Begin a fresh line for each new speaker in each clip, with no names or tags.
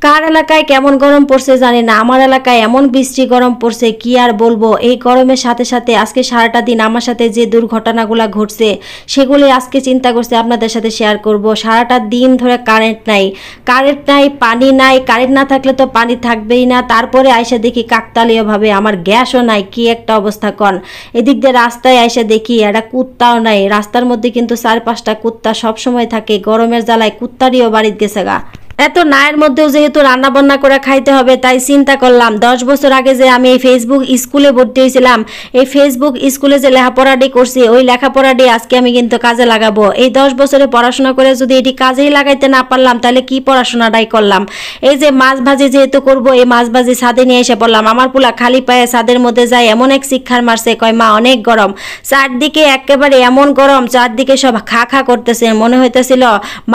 কার এলাকায় কেমন গরম পড়ছে জানি না, আমার এলাকায় এমন বৃষ্টি গরম পড়ছে কি আর বলবো। এই গরমের সাথে সাথে আজকে সারাটা দিন আমার সাথে যে দুর্ঘটনাগুলো ঘটছে সেগুলি আজকে চিন্তা করছি আপনাদের সাথে শেয়ার করব। সারাটা দিন ধরে কারেন্ট নাই, পানি নাই, কারেন্ট না থাকলে তো পানি থাকবেই না। তারপরে আইসা দেখি কাকতালীয়ভাবে আমার গ্যাসও নাই, কি একটা অবস্থা কন। এদিক দিয়ে রাস্তায় আইসা দেখি একটা কুত্তাও নাই। রাস্তার মধ্যে কিন্তু 4-5টা কুত্তা সবসময় থাকে, গরমের জ্বালায় কুত্তারিও বাড়িতে গেছে গা। এত নায়ের মধ্যেও যেহেতু রান্না বান্না করে খাইতে হবে, তাই চিন্তা করলাম 10 বছর আগে যে আমি এই ফেসবুক স্কুলে ভর্তি হয়েছিলাম, এই ফেসবুক স্কুলে যে লেখাপড়াটি করছি ওই লেখাপড়াটি আজকে আমি কিন্তু কাজে লাগাবো। এই 10 বছরে পড়াশোনা করে যদি এটি কাজেই লাগাইতে না পারলাম তাহলে কি পড়াশোনাটাই করলাম। এই যে মাছ ভাজি যেহেতু করবো, এই মাছ ভাজি ছাদে নিয়ে এসে পড়লাম। আমার পোলা খালি পায়ে ছাদের মধ্যে যায়, এমন এক শিক্ষার মারছে, কয় মা অনেক গরম। চারদিকে একেবারে এমন গরম, চারদিকে সব খা খা করতেছে, মনে হইতেছিল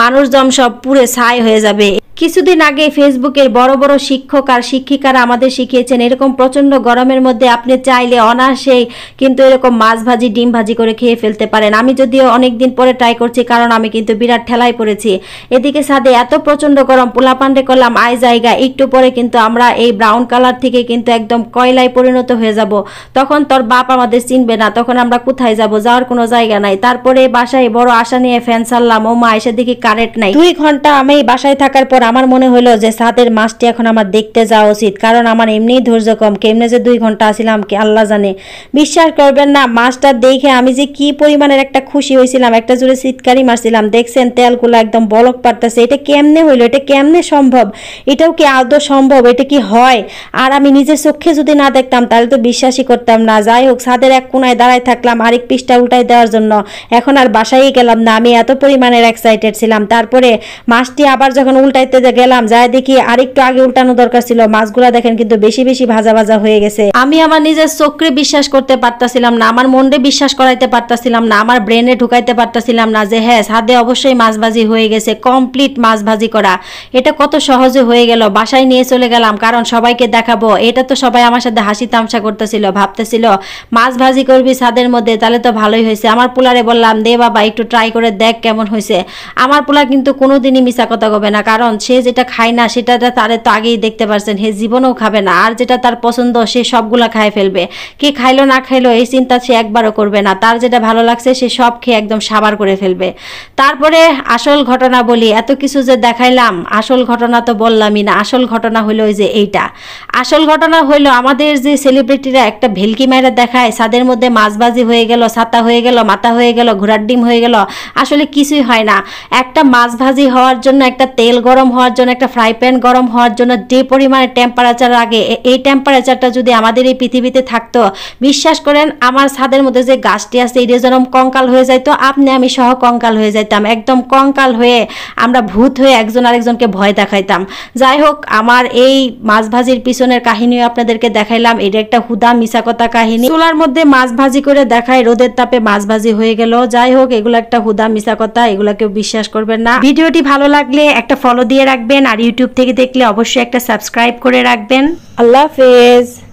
মানুষজন সব পুরে ছাই হয়ে যাবে। কিছুদিন আগে ফেসবুকের বড় বড় শিক্ষক আর শিক্ষিকারা আমাদের শিখিয়েছেন এরকম প্রচন্ড গরমের মধ্যে আপনি চাইলে অনায়াসেই কিন্তু এরকম মাছ ভাজি ডিম ভাজি করে খেয়ে ফেলতে পারেন। আমি যদিও অনেকদিন পরে ট্রাই করছি, কারণ আমি কিন্তু বিরাট ঠেলায় পড়েছি। এদিকে ছাদে এত প্রচন্ড গরম, পোলাপান্ডে করলাম আয় জায়গা, একটু পরে কিন্তু আমরা এই ব্রাউন কালার থেকে কিন্তু একদম কয়লায় পরিণত হয়ে যাব। তখন তোর বাপ আমাদের চিনবে না, তখন আমরা কোথায় যাব, যাওয়ার কোনো জায়গা নাই। তারপরে বাসায় বড় আশা নিয়ে ফ্যান ছাড়লাম, ও মা এসে দেখি কারেন্ট নাই। 2 ঘন্টা আমি বাসায় থাকার পর আমার মনে হলো যে ছাদের মাছটি এখন আমার দেখতে যাওয়া উচিত, কারণ আমার এমনিই ধৈর্য কম। কেমনে যে 2 ঘন্টা আসিলাম কি আল্লাহ জানে। বিশ্বাস করবেন না, মাছটা দেখে আমি যে কি পরিমাণের একটা খুশি হয়েছিলাম, একটা জোরে চিৎকারি মারছিলাম। দেখছেন তেলগুলো একদম বলক পারতেছে। এটা কেমনে হইলো, এটা কেমনে সম্ভব, এটাও কি আদৌ সম্ভব, এটা কি হয়? আর আমি নিজের চোখে যদি না দেখতাম তাহলে তো বিশ্বাসই করতাম না। যাই হোক, ছাদের এক কোনায় দাঁড়ায় থাকলাম আরেক পৃষ্ঠা উল্টাই দেওয়ার জন্য। এখন আর বাসায় গেলাম না, আমি এত পরিমাণের এক্সাইটেড ছিলাম। তারপরে মাছটি আবার যখন উল্টাইতে গেলাম, যাই দেখি আরেকটু আগে উল্টানো দরকার ছিল। মাছগুলা দেখেন কিন্তু বেশি বেশি ভাজা ভাজা হয়ে গেছে। আমি আমার নিজের চোখে বিশ্বাস করতে পারতাছিলাম না, আমার মনে বিশ্বাস করাইতে পারতাছিলাম না, আমার ব্রেনে ঢুকাইতে পারতাছিলাম না যে হ্যাঁ ছাদে অবশ্যই মাছ ভাজি হয়ে গেছে, কমপ্লিট মাছ ভাজি করা। এটা কত সহজে হয়ে গেল। বাসায় নিয়ে চলে গেলাম, কারণ সবাইকে দেখাবো। এটা তো সবাই আমার সাথে হাসি তামসা করতেছিল, ভাবতেছিল মাছ ভাজি করবি ছাদের মধ্যে, তাহলে তো ভালোই হয়েছে। আমার পোলারে বললাম দে বাবা একটু ট্রাই করে দেখ কেমন হয়েছে। আমার পোলা কিন্তু কোনোদিনই মিছা কথা কবে না, কারণ সে যেটা খায় না সেটা তারে তো আগেই দেখতে পারছেন, হে জীবনেও খাবে না। আর যেটা তার পছন্দ সে সবগুলা খায় ফেলবে। কি খাইলো না খাইলো এই চিন্তা সে একবারও করবে না। তার যেটা ভালো লাগছে সে সব খেয়ে একদম সাবার করে ফেলবে। তারপরে আসল ঘটনা বলি, এত কিছু যে দেখাইলাম আসল ঘটনা তো বললামই না। আসল ঘটনা হইলো ওই যে এইটা। আসল ঘটনা হইলো আমাদের যে সেলিব্রিটিরা একটা ভেলকি মাইরা দেখায় ছাদের মধ্যে মাছবাজি হয়ে গেল, ছাতা হয়ে গেল, মাথা হয়ে গেল, ঘোড়ার ডিম হয়ে গেল। আসলে কিছুই হয় না। একটা মাছ ভাজি হওয়ার জন্য, একটা তেল গরম হওয়ার জন্য, একটা ফ্রাই প্যান গরম হওয়ার জন্য যে পরিমাণে টেম্পারেচার লাগে, এই টেম্পারেচারটা যদি আমাদের এই পৃথিবীতে থাকতো, বিশ্বাস করেন আমার ছাদের মধ্যে যে গাছটি আছে এটা যেন কঙ্কাল হয়ে যাইতো, আপনি আমি সহ কঙ্কাল হয়ে যাইতাম, একদম কঙ্কাল হয়ে আমরা ভূত হয়ে একজন আরেকজনকে ভয় দেখাইতাম। যাই হোক, আমার এই মাছ ভাজির পিছনের কাহিনীও আপনাদেরকে দেখাইলাম। এটা একটা হুদা মিছা কথা কাহিনী। চুলার মধ্যে মাছ ভাজি করে দেখায়, রোদের তাপে মাছ ভাজি হয়ে গেল। যাই হোক, এগুলো একটা হুদা মিছা কথা, এগুলা কেউ বিশ্বাস করবেন না। ভিডিওটি ভালো লাগলে একটা ফলো দিয়ে রাখবেন, আর ইউটিউব থেকে দেখলে অবশ্যই একটা সাবস্ক্রাইব করে রাখবেন। আল্লাহ হাফেজ।